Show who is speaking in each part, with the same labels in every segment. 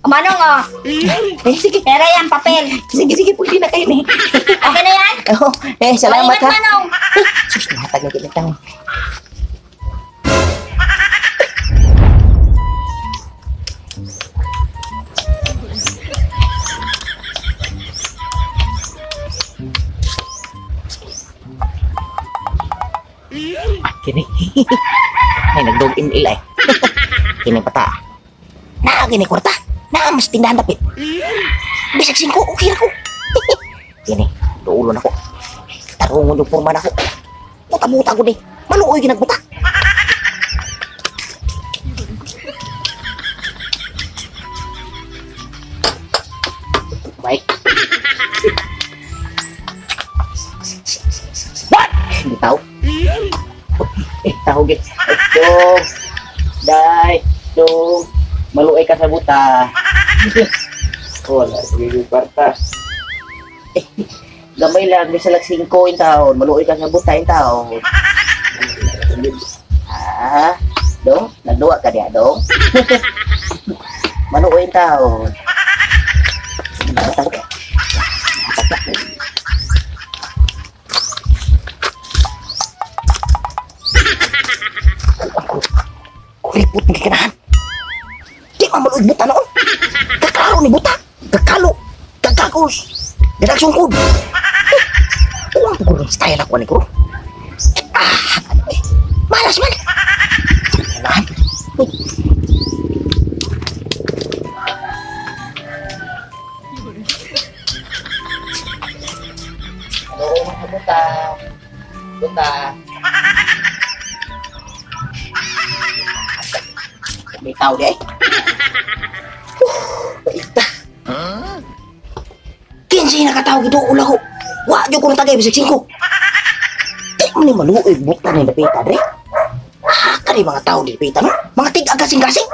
Speaker 1: Manong, sige. Pera yan, papel.
Speaker 2: Sige, pwede na kayo ni.
Speaker 1: Okay na yan?
Speaker 2: Oo, salamat
Speaker 1: Ingat,
Speaker 2: ha.
Speaker 1: Manong.
Speaker 2: Sus, nahatag na kinitang. Kini. Ay, nagdog email ay. Kini pata. Kini kwarta. Mas tindahan dapit. Bisag 5, okay na ko. Kini, duulo na ko. Tarungon yung porma na ko. Muta-muta ko ni. Maluoy ginagbuta. Baik. What? Hindi tao. Tahu git. Dong. Dai, dong. Maluoy ka sa buta. Wala, sige kwarta. Gamay lang, bisa lang 5 in taon. Maluoy ka sa buta in taon. Dong, nagduwa ka diya, dong. Maluoy in taon. Kuripot ng kikanahan. Di maluoy buta noon. Kakalo ni buta. Kakalo. Kakakos. Gadag sungkod. Uwang ko ng style ako ni ko. Malas man. Kailangan. Halo, mga buta. Buta. May tao di ay. Baita. Kinsi nakatawag ito ula ko. Wadyo ko ng tagay bisag 5. Di mo ni maluoy buta ni lapita dre. Kani mga tao di lapita no? Mga tig-agasing-gasing.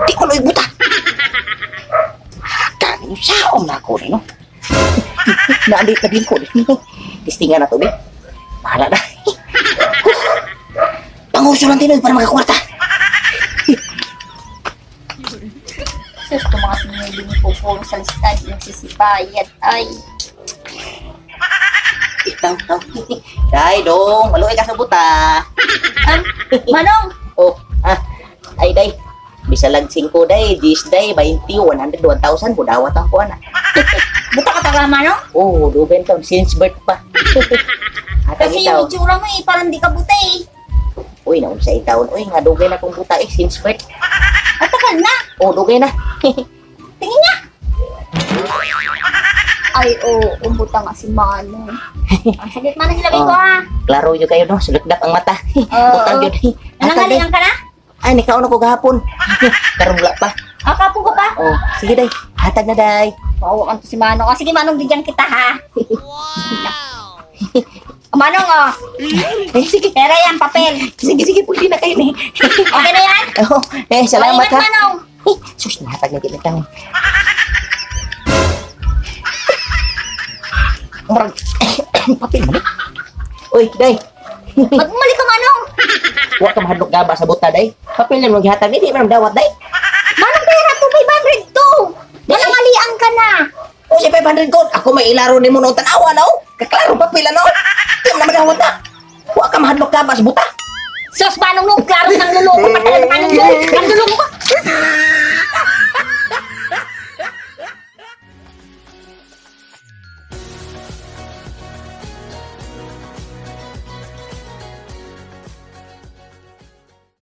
Speaker 2: Di maluoy buta. Kani saom na ako no? Naandit na din ko. Tistingan na to be. Bahala na. Panguso lang tinoy para makakwarta.
Speaker 1: Sus, kung mga sinilin po po sa listahan yung sisipayat ay.
Speaker 2: Ikaw. Day, dong. Maluoy ka sa buta.
Speaker 1: Manong!
Speaker 2: Ay, day. Bisa lang 5, day. 10, day. 20, 100, 1,000. Budawat ang kuha na.
Speaker 1: Buta ka taga, Manong?
Speaker 2: Oo, duben taon. Since birth pa.
Speaker 1: Kasi yung itsura mo eh, parang di ka buta eh.
Speaker 2: Uy, naun sa itaon. Uy, nga dugay na kong buta eh. Since birth.
Speaker 1: At takal na!
Speaker 2: Oo, dugay na.
Speaker 1: Tingin niya! Ay, buta nga si Manong. Ang sakit man ang hilabay ko ha.
Speaker 2: Klaro nyo kayo, no? Sulagdak ang mata. Butang yun.
Speaker 1: Nangalingan ka na?
Speaker 2: Ay, nikaon ako gahapon. Karungla pa.
Speaker 1: Kapo ko pa?
Speaker 2: Oh, sige, day. Hatag na, day.
Speaker 1: Bawa ka to si Manong. Sige, Manong, bigyan kita ha. Manong, sige. Pera yan, papel.
Speaker 2: Sige, pwede na kayo ni.
Speaker 1: Okay na yan?
Speaker 2: Oo, salamat
Speaker 1: Ingat,
Speaker 2: ha.
Speaker 1: Manong.
Speaker 2: Sus, nahatag na kinitang. Marag, papel mo na. Uy, day.
Speaker 1: Magmali ka, Manong.
Speaker 2: Huwag ka mahadlok gaba sa buta, day. Papel na mong gihatag, hindi mo dawat, day.
Speaker 1: Manong, pera to, 500 to. Manangalian ka na.
Speaker 2: O, si 500 gold. Ako may ilaro ni mo noong tanawa, no? Kaklaro papel, no? Hindi mo naman dawat na. Huwag ka mahadlok gaba sa buta.
Speaker 1: Sos, Manong, klaro ng luloko pa talaga, Manong. Ang luloko ka.